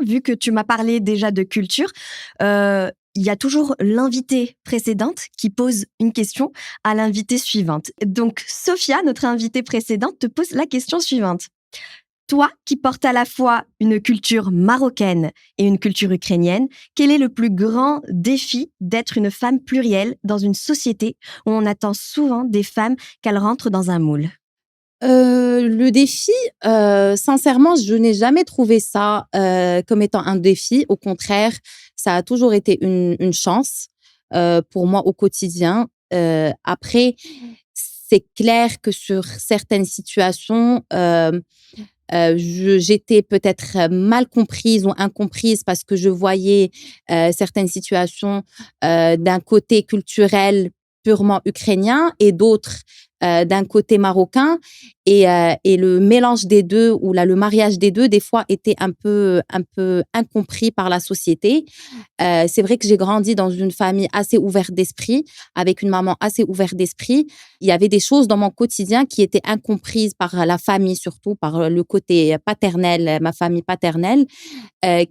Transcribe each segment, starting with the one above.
vu que tu m'as parlé déjà de culture, il y a toujours l'invitée précédente qui pose une question à l'invitée suivante. Donc, Sophia, notre invitée précédente, te pose la question suivante. Toi, qui portes à la fois une culture marocaine et une culture ukrainienne, quel est le plus grand défi d'être une femme plurielle dans une société où on attend souvent des femmes qu'elles rentrent dans un moule? Le défi, sincèrement, je n'ai jamais trouvé ça, comme étant un défi. Au contraire, ça a toujours été une chance, pour moi au quotidien. Après, c'est clair que sur certaines situations, j'étais peut-être mal comprise ou incomprise parce que je voyais, certaines situations, d'un côté culturel purement ukrainien et d'autres, d'un côté marocain et le mélange des 2 ou là, le mariage des 2 des fois était un peu incompris par la société. C'est vrai que j'ai grandi dans une famille assez ouverte d'esprit, avec une maman assez ouverte d'esprit. Il y avait des choses dans mon quotidien qui étaient incomprises par la famille, surtout par le côté paternel, ma famille paternelle,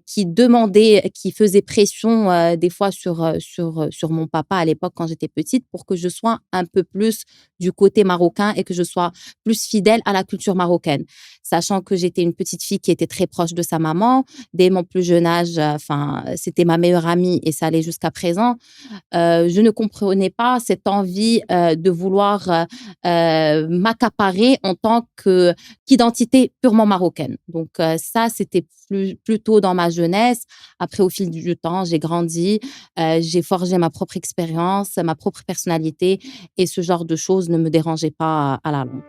qui faisait pression, des fois sur mon papa à l'époque quand j'étais petite pour que je sois un peu plus du côté marocain et que je sois plus fidèle à la culture marocaine. Sachant que j'étais une petite fille qui était très proche de sa maman. Dès mon plus jeune âge, enfin, c'était ma meilleure amie et ça allait jusqu'à présent. Je ne comprenais pas cette envie, de vouloir, m'accaparer en tant qu'identité purement marocaine. Donc, ça, c'était plutôt dans ma jeunesse. Après, au fil du temps, j'ai grandi, j'ai forgé ma propre expérience, ma propre personnalité et ce genre de choses ne me dérangeait pas à la longue.